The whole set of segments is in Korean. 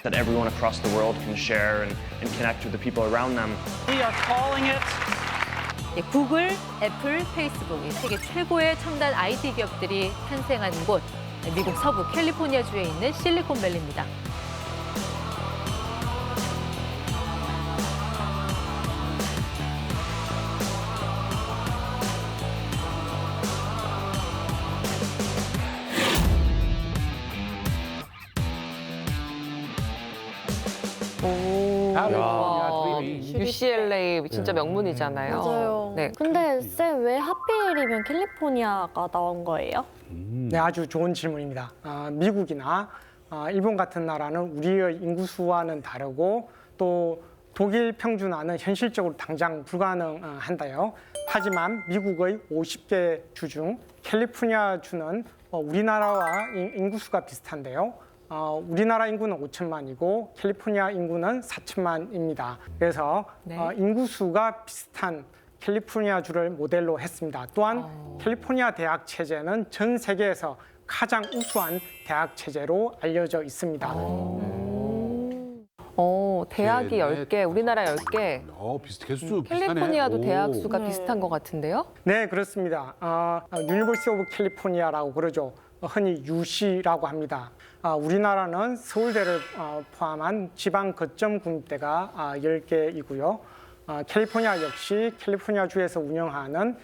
that everyone across the world can share and connect with the people around them. We are calling it 예, 구글, 애플, 페이스북, 이 세계 최고의 첨단 IT 기업들이 탄생하는 곳, 미국 서부 캘리포니아주에 있는 실리콘밸리입니다. UCLA 진짜 명문이잖아요. 맞아요. 네. 근데 쌤 왜 하필이면 캘리포니아가 나온 거예요? 네, 아주 좋은 질문입니다. 미국이나 일본 같은 나라는 우리의 인구수와는 다르고 또 독일 평균화는 현실적으로 당장 불가능한데요. 하지만 미국의 50개 주 중 캘리포니아 주는 우리나라와 인구수가 비슷한데요. 우리나라 인구는 5천만이고 캘리포니아 인구는 4천만입니다. 그래서 네. 인구수가 비슷한 캘리포니아 주를 모델로 했습니다. 또한 캘리포니아 대학 체제는 전 세계에서 가장 우수한 대학 체제로 알려져 있습니다. 대학이 10개, 우리나라 10개. 개수 비슷하네. 캘리포니아도 오. 대학 수가 비슷한 것 같은데요? 네, 그렇습니다. 유니버시티 오브 캘리포니아라고 그러죠. 흔히 UC라고 합니다. 우리나라는 서울대를 포함한 지방 거점 국립대가 10개이고요. 캘리포니아 역시 캘리포니아주에서 운영하는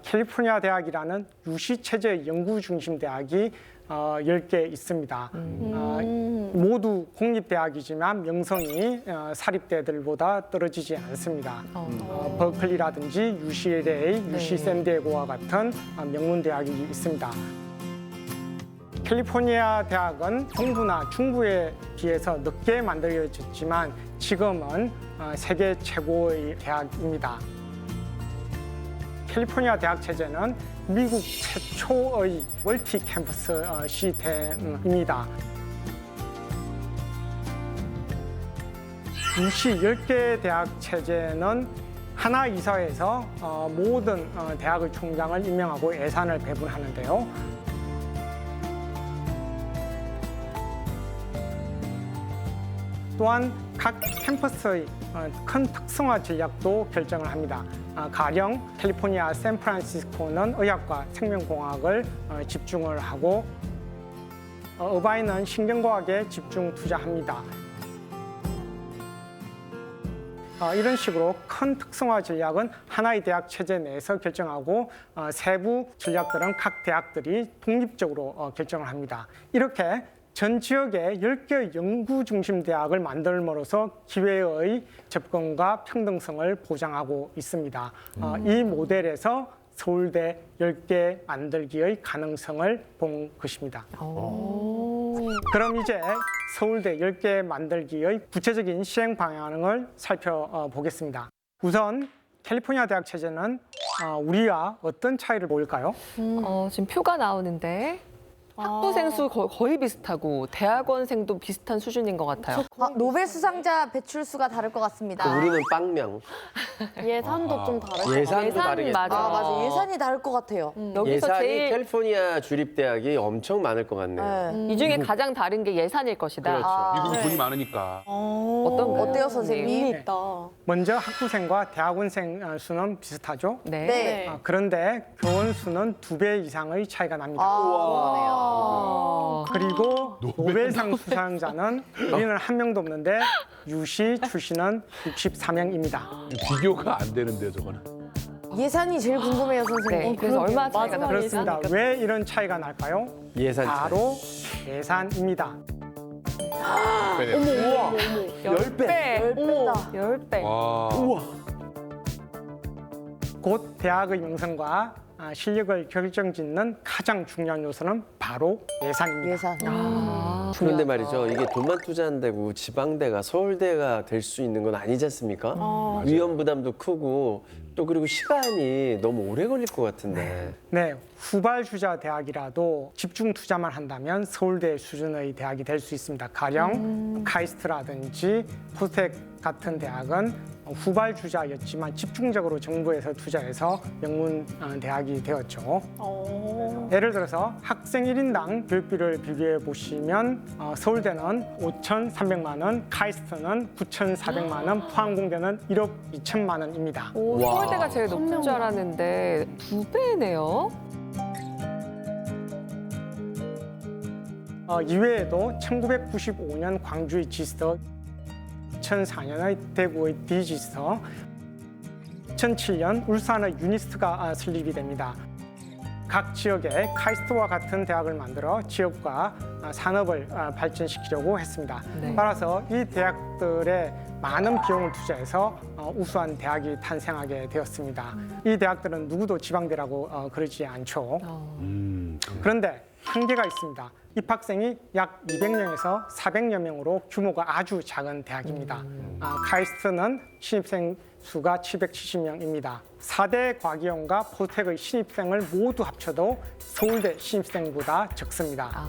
캘리포니아 대학이라는 UC 체제 연구 중심 대학이 10개 있습니다. 모두 공립대학이지만 명성이 사립대들보다 떨어지지 않습니다. 버클리라든지 UCLA, UC 샌디에고와 같은 명문 대학이 있습니다. 캘리포니아 대학은 동부나 중부에 비해서 늦게 만들어졌지만 지금은 세계 최고의 대학입니다. 캘리포니아 대학 체제는 미국 최초의 멀티 캠퍼스 시스템입니다. UC 10개 대학 체제는 하나 이사회에서 모든 대학의 총장을 임명하고 예산을 배분하는데요. 또한 각 캠퍼스의 큰 특성화 전략도 결정을 합니다. 가령 캘리포니아 샌프란시스코는 의학과 생명공학을 집중을 하고 어바인은 신경과학에 집중 투자합니다. 이런 식으로 큰 특성화 전략은 하나의 대학 체제 내에서 결정하고 세부 전략들은 각 대학들이 독립적으로 결정을 합니다. 이렇게 전 지역에 10개의 연구 중심 대학을 만들므로써 기회의 접근과 평등성을 보장하고 있습니다. 이 모델에서 서울대 10개 만들기의 가능성을 본 것입니다. 그럼 이제 서울대 10개 만들기의 구체적인 시행 방향을 살펴보겠습니다. 우선 캘리포니아 대학 체제는 우리와 어떤 차이를 보일까요? 지금 표가 나오는데 학부생 수 거의 비슷하고 대학원생도 비슷한 수준인 것 같아요. 노벨 수상자 배출수가 다를 것 같습니다. 우리는 빵명. 예산도 좀 다르죠. 예산도 다르겠죠. 맞아. 맞아. 예산이 다를 것 같아요. 여기서 예산이 제일 캘리포니아 주립대학이 엄청 많을 것 같네요. 네. 이 중에 가장 다른 게 예산일 것이다. 그렇죠. 미국은 돈이 많으니까. 어떤가요? 어때요, 선생님? 의미 있다. 먼저 학부생과 대학원생 수는 비슷하죠. 네. 네. 그런데 교원 수는 2배 이상의 차이가 납니다. 그러네요. 그리고 노벨상 수상자는 우리는 한 명도 없는데 UC 출신은 64명입니다. 비교가 안 되는데요, 저거는. 예산이 제일 궁금해요, 선생님. 네. 그래서 얼마 차이가 마지막 그렇습니다. 나니까 왜 이런 차이가 날까요? 예산 차이. 바로 예산입니다. 우와. 10배. 10배다. 10배. 와. 곧 대학의 명성과 실력을 결정짓는 가장 중요한 요소는 바로 예산입니다. 예산. 그런데 말이죠. 이게 돈만 투자한다고 지방대가 서울대가 될 수 있는 건 아니지 않습니까? 위험 부담도 크고 또 그리고 시간이 너무 오래 걸릴 것 같은데. 네, 후발주자 대학이라도 집중 투자만 한다면 서울대 수준의 대학이 될 수 있습니다. 가령 카이스트라든지 포스텍 같은 대학은 후발주자였지만 집중적으로 정부에서 투자해서 명문 대학이 되었죠. 예를 들어서 학생 1인당 교육비를 비교해 보시면 서울대는 5,300만 원, 카이스트는 9,400만 원, 포항공대는 1억 2천만 원입니다. 오, 와. 서울대가 제일 높은 줄 알았는데 2배네요. 이외에도 1995년 광주의 지스터, 2004년의 대구의 디지스터, 2007년 울산의 유니스트가 설립이 됩니다. 각 지역에 카이스트와 같은 대학을 만들어 지역과 산업을 발전시키려고 했습니다. 네. 따라서 이 대학들에 많은 비용을 투자해서 우수한 대학이 탄생하게 되었습니다. 이 대학들은 누구도 지방대라고 그러지 않죠. 그런데 한계가 있습니다. 입학생이 약 200명에서 400여 명으로 규모가 아주 작은 대학입니다. 카이스트는 신입생 수가 770명입니다. 4대 과기원과 포스텍의 신입생을 모두 합쳐도 서울대 신입생보다 적습니다.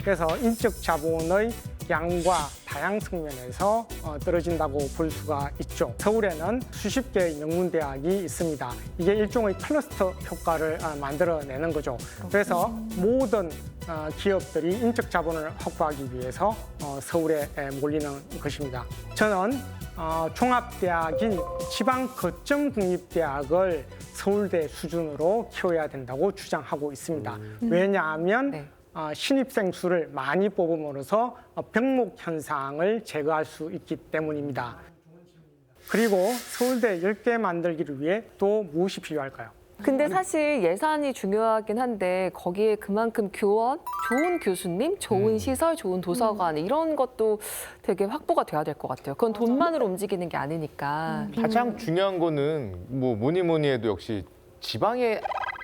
그래서 인적 자본의 양과 다양 측면에서 떨어진다고 볼 수가 있죠. 서울에는 수십 개의 명문대학이 있습니다. 이게 일종의 클러스터 효과를 만들어내는 거죠. 그래서 모든 기업들이 인적 자본을 확보하기 위해서 서울에 몰리는 것입니다. 저는 종합대학인 지방 거점 국립대학을 서울대 수준으로 키워야 된다고 주장하고 있습니다. 왜냐하면 네. 신입생 수를 많이 뽑음으로써 병목 현상을 제거할 수 있기 때문입니다. 그리고 서울대 10개 만들기를 위해 또 무엇이 필요할까요? 근데 사실 예산이 중요하긴 한데 거기에 그만큼 교원, 좋은 교수님, 좋은 시설, 좋은 도서관 이런 것도 되게 확보가 돼야 될 것 같아요. 그건 돈만으로 움직이는 게 아니니까. 가장 중요한 거는 뭐 뭐니 해도 역시 지방에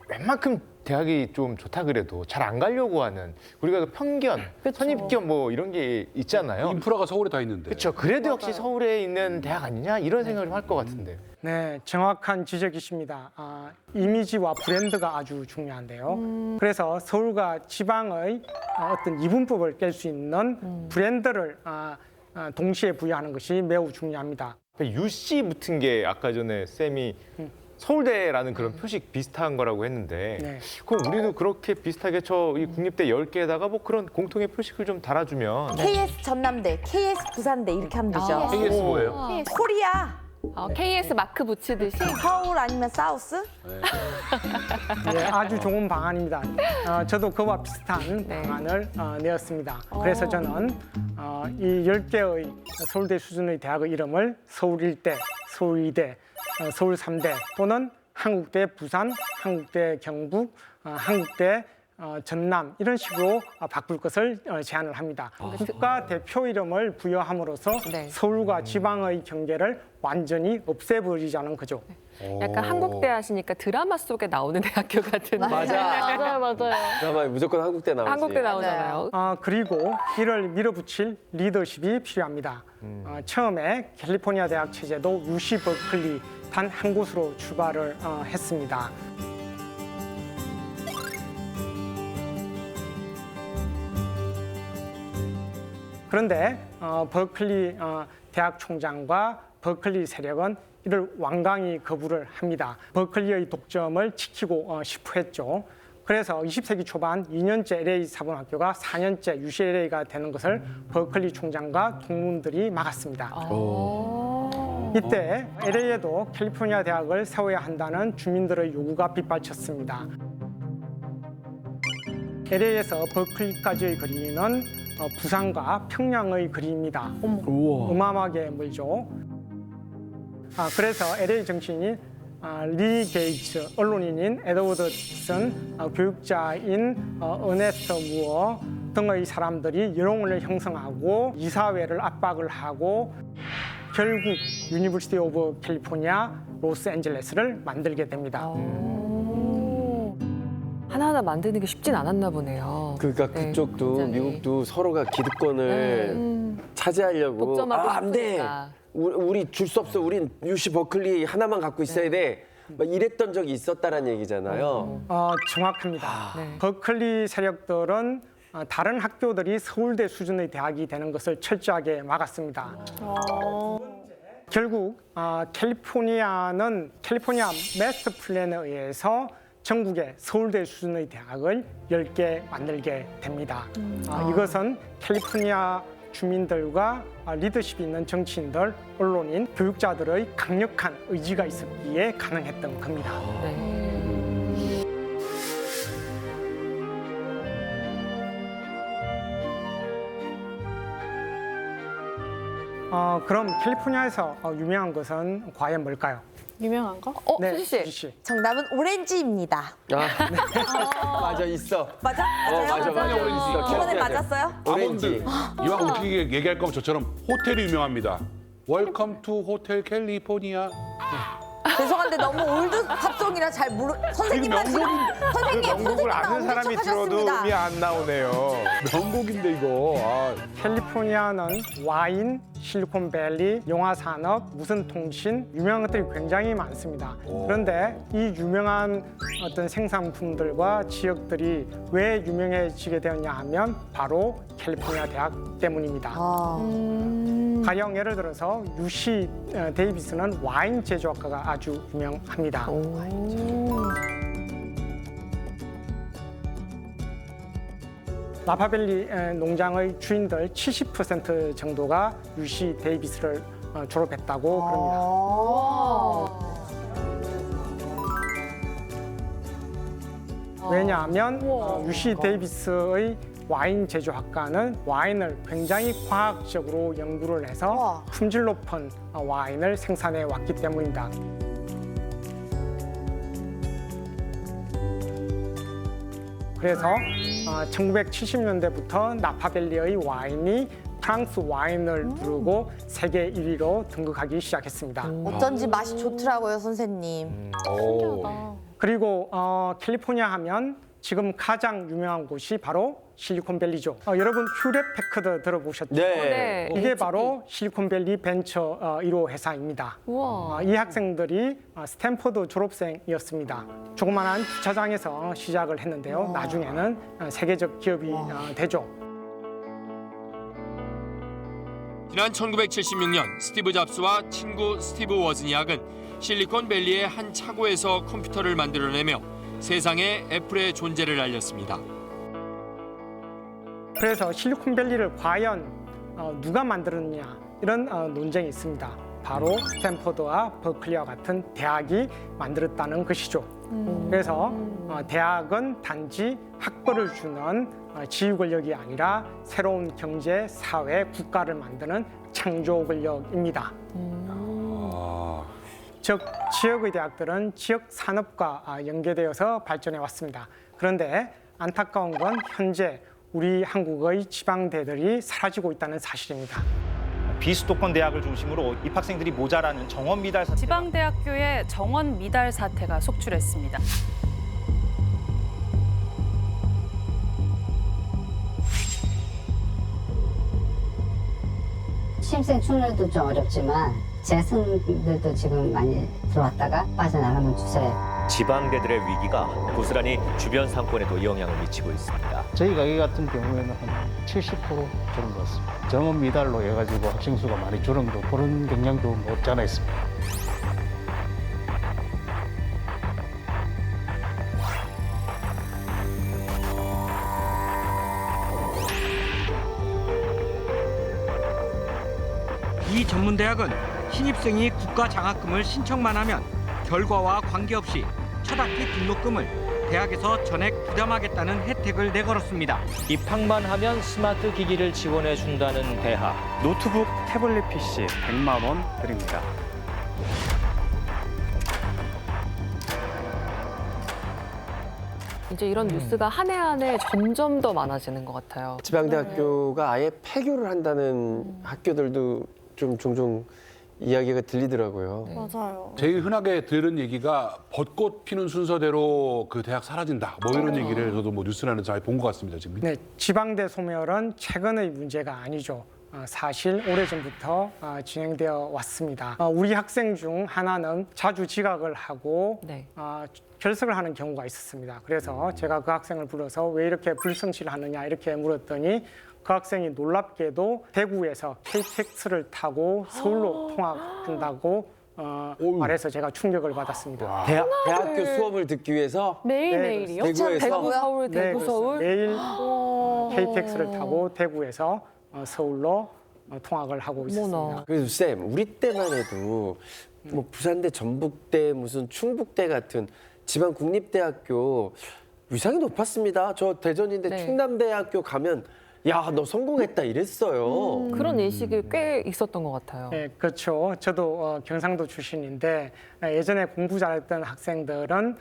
웬만큼 대학이 좀 좋다 그래도 잘 안 가려고 하는 우리가 그 편견, 선입견 뭐 이런 게 있잖아요. 인프라가 서울에 다 있는데. 그렇죠. 그래도 역시 서울에 있는 대학 아니냐 이런 생각을 좀 할 것 같은데. 네, 정확한 지적이십니다. 이미지와 브랜드가 아주 중요한데요. 그래서 서울과 지방의 어떤 이분법을 깰 수 있는 브랜드를 동시에 부여하는 것이 매우 중요합니다. UC 붙은 게 아까 전에 쌤이 서울대라는 그런 표식 비슷한 거라고 했는데 네. 그럼 우리도 그렇게 비슷하게 이 국립대 10개에다가 뭐 그런 공통의 표식을 좀 달아주면 KS 전남대, KS 부산대 이렇게 하면 되죠. KS 뭐예요? 코리아, KS 마크 붙이듯이. 서울 아니면 사우스? 예, 아주 좋은 방안입니다. 저도 그와 비슷한 네. 방안을 내었습니다. 그래서 저는 이 10개의 서울대 수준의 대학의 이름을 서울일대, 서울이대, 서울 3대 또는 한국대 부산, 한국대 경북, 한국대 전남 이런 식으로 바꿀 것을 제안을 합니다. 국가 대표 이름을 부여함으로써 네. 서울과 지방의 경계를 완전히 없애버리자는 거죠. 약간 한국대 하시니까 드라마 속에 나오는 대학교 같은. 맞아. 맞아요. 드라마 무조건 한국대 나오지. 한국대 나오잖아요. 그리고 이를 밀어붙일 리더십이 필요합니다. 처음에 캘리포니아 대학 체제도 UC 버클리 단 한 곳으로 출발을 했습니다. 그런데 버클리 대학 총장과 버클리 세력은 이를 완강히 거부를 합니다. 버클리의 독점을 지키고 싶어 했죠. 그래서 20세기 초반 2년째 LA 사범학교가 4년째 UCLA가 되는 것을 버클리 총장과 동문들이 막았습니다. 이때 LA에도 캘리포니아 대학을 세워야 한다는 주민들의 요구가 빗발쳤습니다. LA에서 버클리까지의 거리는 부산과 평양의 거리입니다. 어마어마하게 멀죠. 그래서 LA 정치인이 리 게이츠, 언론인인 에드워드 sun, 교육자인 어네스트 무어 등의 사람들이 여론을 형성하고 이사회를 압박을 하고 결국 유니버시티 오브 캘리포니아 로스앤젤레스를 만들게 됩니다. 하나하나 만드는 게 쉽진 않았나 보네요. 그러니까 네, 그쪽도 굉장히. 미국도 서로가 기득권을 차지하려고 독점하고 안 돼. 싶으니까. 우리 줄 수 없어. 우린 UC 버클리 하나만 갖고 있어야 돼. 막 이랬던 적이 있었다라는 얘기잖아요. 정확합니다. 버클리 세력들은 다른 학교들이 서울대 수준의 대학이 되는 것을 철저하게 막았습니다. 결국 캘리포니아 마스터 플랜에 의해서 전국에 서울대 수준의 대학을 10개 만들게 됩니다. 이것은 캘리포니아 주민들과 리더십이 있는 정치인들, 언론인, 교육자들의 강력한 의지가 있었기에 가능했던 겁니다. 그럼 캘리포니아에서 유명한 것은 과연 뭘까요? 유명한 거? 수지 씨. 수지 씨. 정답은 오렌지입니다. 맞아, 있어. 맞아? 맞아, 오렌지 있어. 이번에 기억해야 돼. 맞았어요? 오렌지. 이왕 어떻게 얘기할 거면 저처럼 호텔이 유명합니다. 웰컴 투 호텔 캘리포니아. 죄송한데 너무 올드 팝송이라 잘 모르. 선생님만 명곡을 아는 사람이 들어도 음이 안 나오네요. 명곡인데 이거. 아, 캘리포니아는 와인, 실리콘밸리, 영화산업, 무슨 통신 유명한 것들이 굉장히 많습니다. 그런데 이 유명한 어떤 생산품들과 지역들이 왜 유명해지게 되었냐 하면 바로 캘리포니아 대학 때문입니다. 가령 예를 들어서 UC 데이비스는 와인 제조학과가 아주 유명합니다. 나파밸리 농장의 주인들 70% 정도가 UC 데이비스를 졸업했다고 그럽니다. 왜냐하면 UC 데이비스의 와인 제조학과는 와인을 굉장히 과학적으로 연구를 해서 품질 높은 와인을 생산해 왔기 때문입니다. 그래서 1970년대부터 나파밸리의 와인이 프랑스 와인을 누르고 세계 1위로 등극하기 시작했습니다. 어쩐지 맛이 좋더라고요, 선생님. 그리고 캘리포니아 하면 지금 가장 유명한 곳이 바로 실리콘밸리죠. 여러분 휴렛 패커드 들어보셨죠? 네. 이게 바로 실리콘밸리 벤처 1호 회사입니다. 이 학생들이 스탠퍼드 졸업생이었습니다. 조그만한 주차장에서 시작을 했는데요. 나중에는 세계적 기업이 되죠. 지난 1976년 스티브 잡스와 친구 스티브 워즈니악은 실리콘밸리의 한 차고에서 컴퓨터를 만들어내며 세상에 애플의 존재를 알렸습니다. 그래서 실리콘밸리를 과연 누가 만들었느냐 이런 논쟁이 있습니다. 바로 스탠퍼드와 버클리와 같은 대학이 만들었다는 것이죠. 그래서 대학은 단지 학벌을 주는 지휘 권력이 아니라 새로운 경제, 사회, 국가를 만드는 창조 권력입니다. 즉 지역의 대학들은 지역 산업과 연계되어서 발전해 왔습니다. 그런데 안타까운 건 현재 우리 한국의 지방대들이 사라지고 있다는 사실입니다. 비수도권 대학을 중심으로 입학생들이 모자라는 정원 미달 사태. 지방대학교에 정원 미달 사태가 속출했습니다. 신입생 충원도 좀 어렵지만 재승들도 지금 많이 들어왔다가 빠져나가는 추세예요. 지방대들의 위기가 고스란히 주변 상권에도 영향을 미치고 있습니다. 저희 가게 같은 경우에는 한 70% 줄은 것 같습니다. 정원 미달로 해가지고 학생 수가 많이 줄은 거 그런 경향도 없지 않아 있습니다. 이 전문대학은 신입생이 국가 장학금을 신청만 하면 결과와 관계없이 첫 학기 등록금을 대학에서 전액 부담하겠다는 혜택을 내걸었습니다. 입학만 하면 스마트 기기를 지원해 준다는 대학. 노트북, 태블릿 PC 100만 원 드립니다. 이제 이런 뉴스가 한 해 한 해 점점 더 많아지는 것 같아요. 지방대학교가 아예 폐교를 한다는 학교들도 좀 종종 이야기가 들리더라고요. 맞아요. 제일 흔하게 들은 얘기가 벚꽃 피는 순서대로 그 대학 사라진다. 뭐 이런 얘기를 저도 뭐 뉴스라는 잘 본 것 같습니다. 지금. 네, 지방대 소멸은 최근의 문제가 아니죠. 사실 오래전부터 진행되어 왔습니다. 우리 학생 중 하나는 자주 지각을 하고 결석을 하는 경우가 있었습니다. 그래서 제가 그 학생을 불러서 왜 이렇게 불성실을 하느냐 이렇게 물었더니 그 학생이 놀랍게도 대구에서 KTX를 타고 서울로 통학한다고 말해서 제가 충격을 받았습니다. 대학교 수업을 듣기 위해서 매일매일이요? 대구에서? 대구, 서울, 네, 대구, 서울? 매일 KTX를 타고 대구에서 서울로 통학을 하고 있습니다. 그래서 쌤, 우리 때만 해도 뭐 부산대, 전북대, 무슨 충북대 같은 지방 국립대학교 위상이 높았습니다. 저 대전인데 충남대학교 가면 야, 너 성공했다 이랬어요. 그런 인식이 꽤 있었던 것 같아요. 네, 그렇죠. 저도 경상도 출신인데 예전에 공부 잘했던 학생들은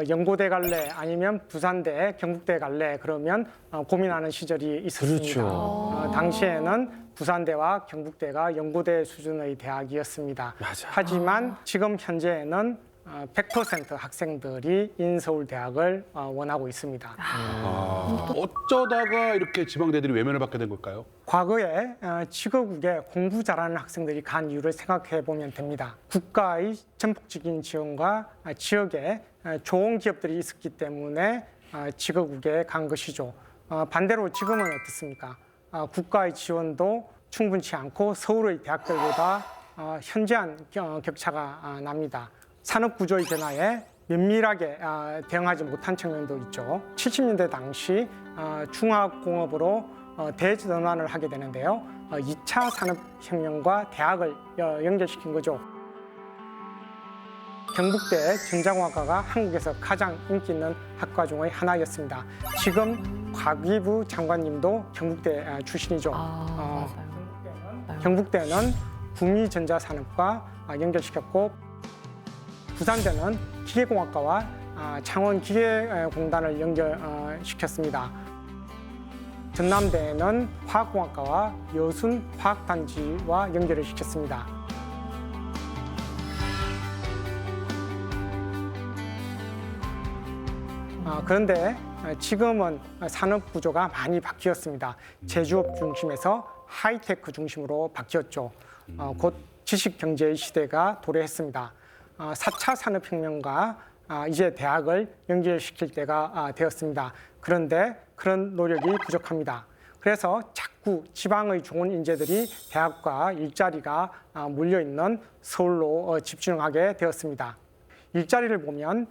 연고대 갈래 아니면 부산대, 경북대 갈래 그러면 고민하는 시절이 있었습니다. 그렇죠. 당시에는 부산대와 경북대가 연고대 수준의 대학이었습니다. 하지만 지금 현재는 100% 학생들이 인서울대학을 원하고 있습니다. 어쩌다가 이렇게 지방대들이 외면을 받게 된 걸까요? 과거에 지거국에 공부 잘하는 학생들이 간 이유를 생각해 보면 됩니다. 국가의 전폭적인 지원과 지역에 좋은 기업들이 있었기 때문에 지거국에 간 것이죠. 반대로 지금은 어떻습니까? 국가의 지원도 충분치 않고 서울의 대학들보다 현저한 격차가 납니다. 산업 구조의 변화에 면밀하게 대응하지 못한 측면도 있죠. 70년대 당시 중화공업으로 대전환을 하게 되는데요. 2차 산업혁명과 대학을 연결시킨 거죠. 경북대 전자공학과가 한국에서 가장 인기 있는 학과 중의 하나였습니다. 지금 과기부 장관님도 경북대 출신이죠. 경북대는 구미전자산업과 연결시켰고 부산대는 기계공학과와 창원기계공단을 연결시켰습니다. 전남대는 화학공학과와 여순화학단지와 연결을 시켰습니다. 그런데 지금은 산업 구조가 많이 바뀌었습니다. 제조업 중심에서 하이테크 중심으로 바뀌었죠. 곧 지식경제의 시대가 도래했습니다. 4차 산업혁명과 이제 대학을 연결시킬 때가 되었습니다. 그런데 그런 노력이 부족합니다. 그래서 자꾸 지방의 좋은 인재들이 대학과 일자리가 몰려있는 서울로 집중하게 되었습니다. 일자리를 보면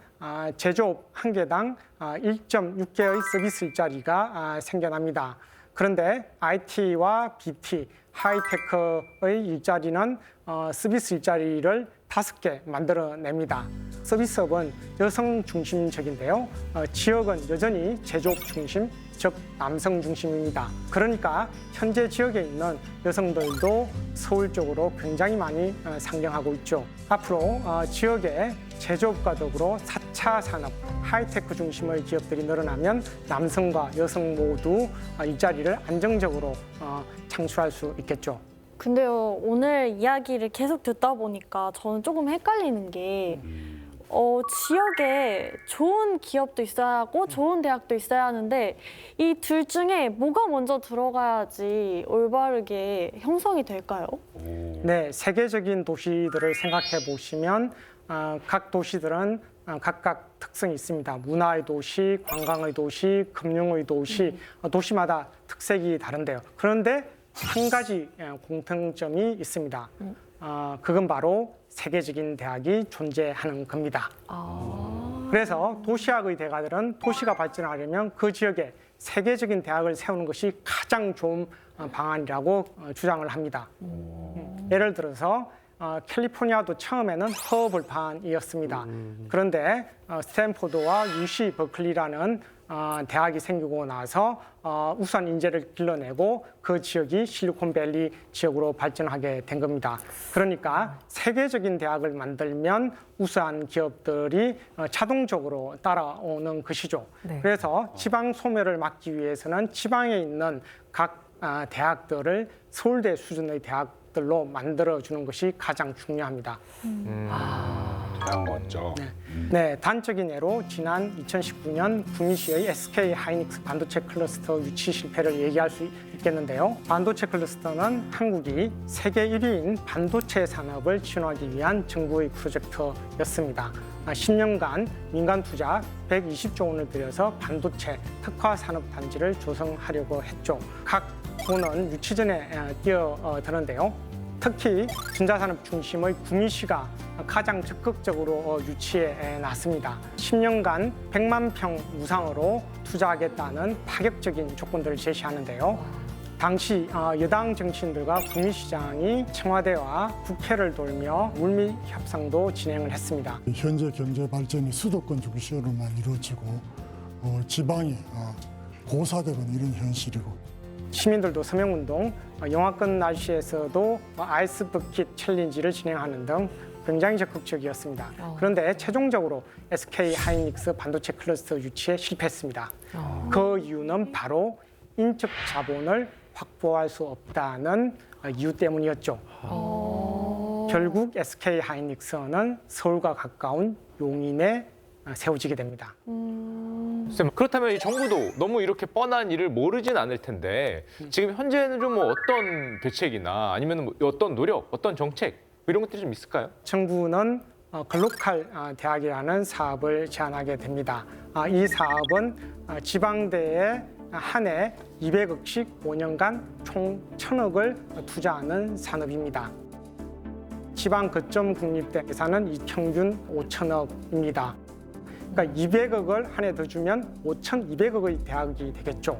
제조업 한 개당 1.6개의 서비스 일자리가 생겨납니다. 그런데 IT와 BT, 하이테크의 일자리는 서비스 일자리를 5개 만들어냅니다. 서비스업은 여성 중심적인데요. 지역은 여전히 제조업 중심, 즉 남성 중심입니다. 그러니까 현재 지역에 있는 여성들도 서울 쪽으로 굉장히 많이 상경하고 있죠. 앞으로 지역에 제조업과 더불어 4차 산업, 하이테크 중심의 기업들이 늘어나면 남성과 여성 모두 일자리를 안정적으로 창출할 수 있겠죠. 근데요, 오늘 이야기를 계속 듣다 보니까 저는 조금 헷갈리는 게 지역에 좋은 기업도 있어야 하고 좋은 대학도 있어야 하는데 이 둘 중에 뭐가 먼저 들어가야지 올바르게 형성이 될까요? 네, 세계적인 도시들을 생각해 보시면 각 도시들은 각각 특성이 있습니다. 문화의 도시, 관광의 도시, 금융의 도시, 도시마다 특색이 다른데요. 그런데 한 가지 공통점이 있습니다. 그건 바로 세계적인 대학이 존재하는 겁니다. 그래서 도시학의 대가들은 도시가 발전하려면 그 지역에 세계적인 대학을 세우는 것이 가장 좋은 방안이라고 주장을 합니다. 예를 들어서 캘리포니아도 처음에는 허벌판이었습니다. 그런데 스탠포드와 UC 버클리라는 대학이 생기고 나서 우수한 인재를 길러내고 그 지역이 실리콘밸리 지역으로 발전하게 된 겁니다. 그러니까 세계적인 대학을 만들면 우수한 기업들이 자동적으로 따라오는 것이죠. 그래서 지방 소멸을 막기 위해서는 지방에 있는 각 대학들을 서울대 수준의 대학 것들로 만들어주는 것이 가장 중요합니다. 대단한 거죠. 네, 단적인 예로 지난 2019년 구미시의 SK 하이닉스 반도체 클러스터 유치 실패를 얘기할 수 있겠는데요. 반도체 클러스터는 한국이 세계 1위인 반도체 산업을 지원하기 위한 정부의 프로젝트였습니다. 10년간 민간 투자 120조 원을 들여서 반도체 특화 산업 단지를 조성하려고 했죠. 각 부는 유치전에 뛰어드는데요. 특히 전자산업 중심의 구미시가 가장 적극적으로 유치해 놨습니다. 10년간 100만 평 우상으로 투자하겠다는 파격적인 조건들을 제시하는데요. 당시 여당 정치인들과 구미시장이 청와대와 국회를 돌며 물밑 협상도 진행을 했습니다. 현재 경제 발전이 수도권 중심으로만 이루어지고 지방이 고사되는 이런 현실이고 시민들도 서명운동, 영하권 날씨에서도 아이스 버킷 챌린지를 진행하는 등 굉장히 적극적이었습니다. 그런데 최종적으로 SK 하이닉스 반도체 클러스터 유치에 실패했습니다. 그 이유는 바로 인적 자본을 확보할 수 없다는 이유 때문이었죠. 결국 SK 하이닉스는 서울과 가까운 용인에 세워지게 됩니다. 쌤, 그렇다면 이 정부도 너무 이렇게 뻔한 일을 모르진 않을 텐데 지금 현재는 좀 뭐 어떤 대책이나 아니면 뭐 어떤 노력, 어떤 정책 이런 것들이 좀 있을까요? 정부는 글로컬 대학이라는 사업을 제안하게 됩니다. 이 사업은 지방대에 한 해 200억씩 5년간 총 1,000억을 투자하는 산업입니다. 지방 거점 국립대 예산은 평균 5,000억입니다. 그러니까 200억을 한 해 더 주면 5,200억의 대학이 되겠죠.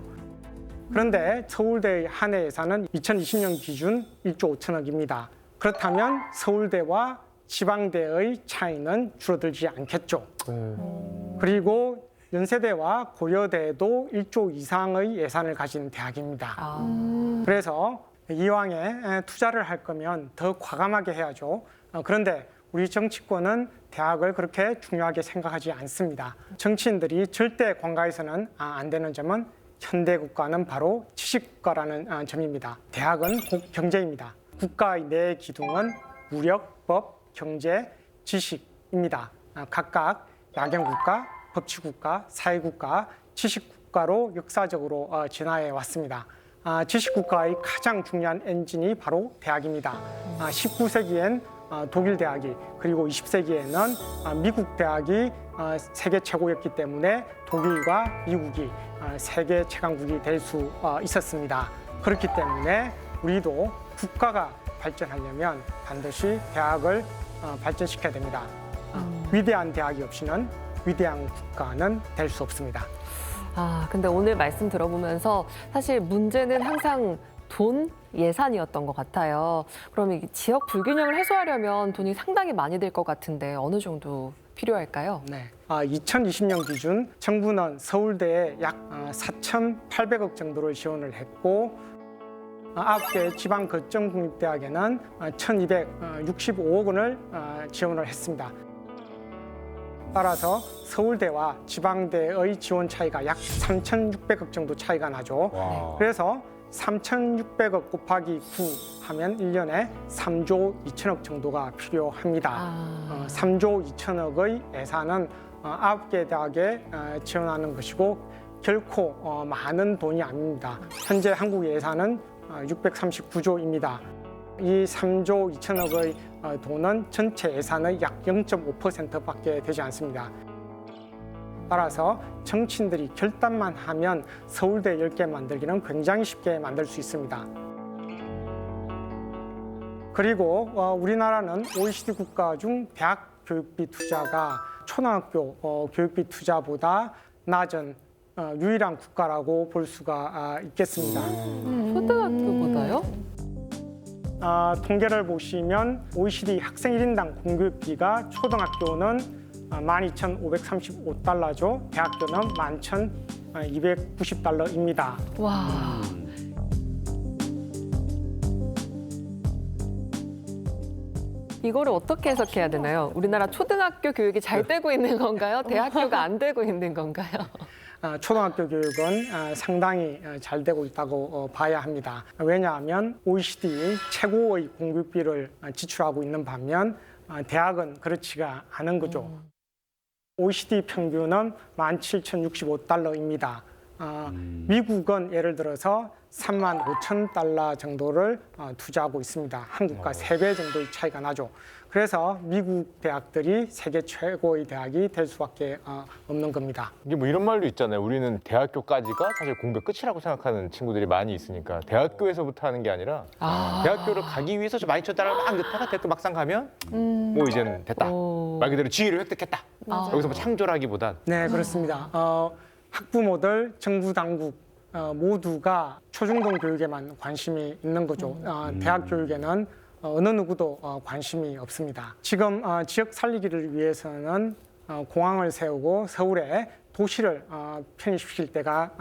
그런데 서울대의 한 해 예산은 2020년 기준 1조 5천억입니다. 그렇다면 서울대와 지방대의 차이는 줄어들지 않겠죠. 그리고 연세대와 고려대도 1조 이상의 예산을 가진 대학입니다. 그래서 이왕에 투자를 할 거면 더 과감하게 해야죠. 그런데 우리 정치권은 대학을 그렇게 중요하게 생각하지 않습니다. 정치인들이 절대 관가해서는 안 되는 점은 현대 국가는 바로 지식국가라는 점입니다. 대학은 경제입니다. 국가의 내 기둥은 무력, 법, 경제, 지식입니다. 각각 야경국가, 법치국가, 사회국가, 지식국가로 역사적으로 진화해 왔습니다. 지식국가의 가장 중요한 엔진이 바로 대학입니다. 19세기엔 독일 대학이 그리고 20세기에는 미국 대학이 세계 최고였기 때문에 독일과 미국이 세계 최강국이 될 수 있었습니다. 그렇기 때문에 우리도 국가가 발전하려면 반드시 대학을 발전시켜야 됩니다. 위대한 대학이 없이는 위대한 국가는 될 수 없습니다. 근데 오늘 말씀 들어보면서 사실 문제는 항상 돈, 예산이었던 것 같아요. 그럼 이 지역 불균형을 해소하려면 돈이 상당히 많이 들 것 같은데 어느 정도 필요할까요? 네. 2020년 기준 정부는 서울대에 약 4,800억 정도를 지원을 했고 9개 지방 거점 국립대학에는 1,265억 원을 지원을 했습니다. 따라서 서울대와 지방대의 지원 차이가 약 3,600억 정도 차이가 나죠. 와. 그래서 3,600억 곱하기 9 하면 1년에 3조 2천억 정도가 필요합니다. 3조 2천억의 예산은 9개 대학에 지원하는 것이고 결코 많은 돈이 아닙니다. 현재 한국 예산은 639조입니다. 이 3조 2천억의 돈은 전체 예산의 약 0.5%밖에 되지 않습니다. 따라서 정치인들이 결단만 하면 서울대 10개 만들기는 굉장히 쉽게 만들 수 있습니다. 그리고 우리나라는 OECD 국가 중 대학 교육비 투자가 초등학교 교육비 투자보다 낮은 유일한 국가라고 볼 수가 있겠습니다. 초등학교보다요? 통계를 보시면 OECD 학생 1인당 공교육비가 초등학교는 12,535달러죠. 대학교는 11,290달러입니다. 와. 이거를 어떻게 해석해야 되나요? 우리나라 초등학교 교육이 잘 되고 있는 건가요? 대학교가 안 되고 있는 건가요? 초등학교 교육은 상당히 잘 되고 있다고 봐야 합니다. 왜냐하면 OECD 최고의 공급비를 지출하고 있는 반면 대학은 그렇지가 않은 거죠. OECD 평균은 17,065달러입니다. 미국은 예를 들어서 35,000달러 정도를 투자하고 있습니다. 한국과 3배 정도의 차이가 나죠. 그래서 미국 대학들이 세계 최고의 대학이 될 수밖에 없는 겁니다. 이게 뭐 이런 말도 있잖아요. 우리는 대학교까지가 사실 공부의 끝이라고 생각하는 친구들이 많이 있으니까 대학교에서부터 하는 게 아니라 대학교를 가기 위해서 좀 많이 쳤다가 막 넣다가 대학교 막상 가면 뭐 이제는 됐다. 말 그대로 지위를 획득했다. 여기서 뭐 창조라기보단. 네, 그렇습니다. 학부모들, 정부 당국 모두가 초중등 교육에만 관심이 있는 거죠. 대학 교육에는 어느 누구도 관심이 없습니다. 지금 지역 살리기를 위해서는 공항을 세우고 서울에 도시를 편입시킬 때가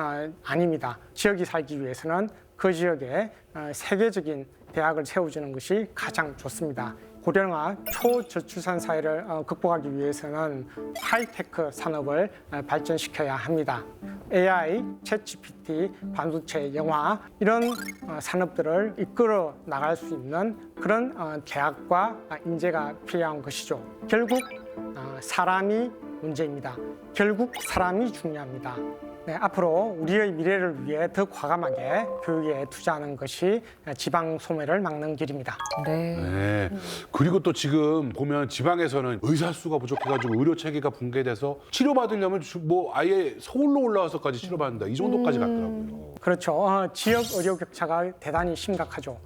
아닙니다. 지역이 살기 위해서는 그 지역에 세계적인 대학을 세워주는 것이 가장 좋습니다. 고령화 초저출산 사회를 극복하기 위해서는 하이테크 산업을 발전시켜야 합니다. AI, 챗GPT, 반도체, 영화 이런 산업들을 이끌어 나갈 수 있는 그런 대학과 인재가 필요한 것이죠. 결국 사람이 문제입니다. 결국 사람이 중요합니다. 네, 앞으로 우리의 미래를 위해 더 과감하게 교육에 투자하는 것이 지방 소멸을 막는 길입니다. 네. 그리고 또 지금 보면 지방에서는 의사 수가 부족해가지고 의료 체계가 붕괴돼서 치료받으려면 뭐 아예 서울로 올라와서까지 치료받는다 이 정도까지 갔더라고요. 그렇죠. 지역 의료 격차가 대단히 심각하죠.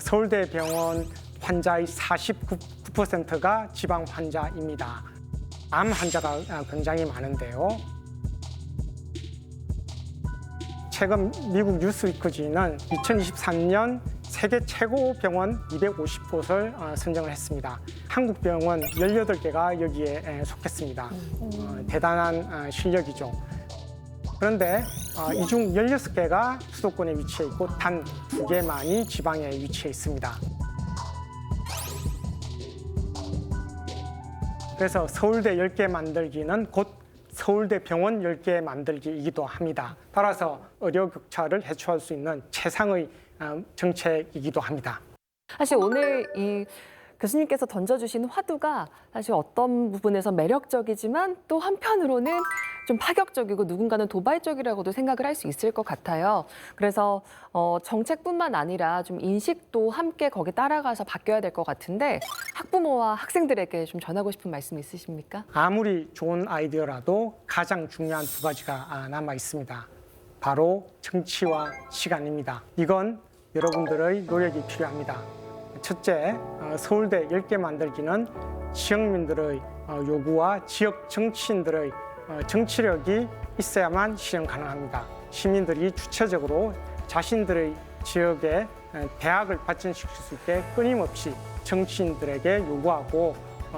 서울대병원 환자의 49%가 지방 환자입니다. 암 환자가 굉장히 많은데요. 최근 미국 뉴스위크지는 2023년 세계 최고 병원 250곳을 선정을 했습니다. 한국 병원 18개가 여기에 속했습니다. 대단한 실력이죠. 그런데 이 중 16개가 수도권에 위치해 있고 단 2개만이 지방에 위치해 있습니다. 그래서 서울대 10개 만들기는 곧 서울대 병원 10개 만들기이기도 합니다. 따라서 의료 격차를 해소할 수 있는 최상의 정책이기도 합니다. 사실 오늘 이 교수님께서 던져주신 화두가 사실 어떤 부분에서 매력적이지만 또 한편으로는 좀 파격적이고 누군가는 도발적이라고도 생각을 할 수 있을 것 같아요. 그래서 정책뿐만 아니라 좀 인식도 함께 거기 따라가서 바뀌어야 될 것 같은데 학부모와 학생들에게 좀 전하고 싶은 말씀 있으십니까? 아무리 좋은 아이디어라도 가장 중요한 두 가지가 남아 있습니다. 바로 정치와 시간입니다. 이건 여러분들의 노력이 필요합니다. 첫째, 서울대 10개 만들기는 지역민들의 요구와 지역 정치인들의 정치력이 있어야만 실현 가능합니다. 시민들이 주체적으로 자신들의 지역에 대학을 발전시킬 수 있게 끊임없이 정치인들에게 요구하고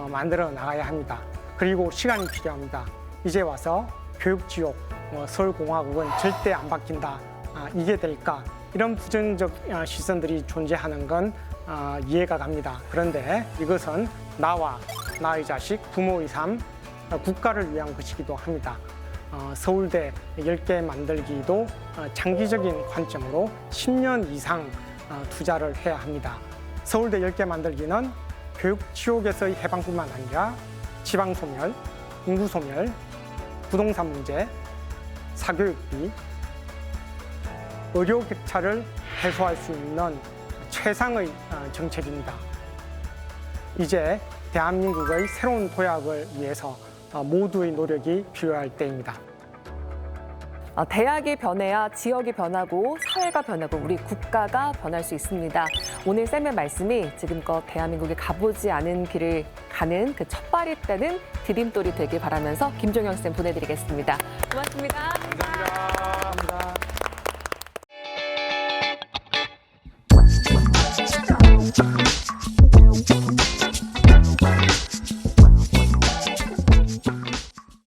만들어 나가야 합니다. 그리고 시간이 필요합니다. 이제 와서 교육지옥, 서울공화국은 절대 안 바뀐다. 이게 될까? 이런 부정적 시선들이 존재하는 건 이해가 갑니다. 그런데 이것은 나와 나의 자식, 부모의 삶, 국가를 위한 것이기도 합니다. 서울대 10개 만들기도 장기적인 관점으로 10년 이상 투자를 해야 합니다. 서울대 10개 만들기는 교육 지옥에서의 해방뿐만 아니라 지방 소멸, 인구 소멸, 부동산 문제, 사교육비, 의료 격차를 해소할 수 있는 최상의 정책입니다. 이제 대한민국의 새로운 도약을 위해서 모두의 노력이 필요할 때입니다. 대학이 변해야 지역이 변하고 사회가 변하고 우리 국가가 변할 수 있습니다. 오늘 쌤의 말씀이 지금껏 대한민국이 가보지 않은 길을 가는 그 첫발이 떼는 디딤돌이 되길 바라면서 김종영 쌤 보내드리겠습니다. 고맙습니다.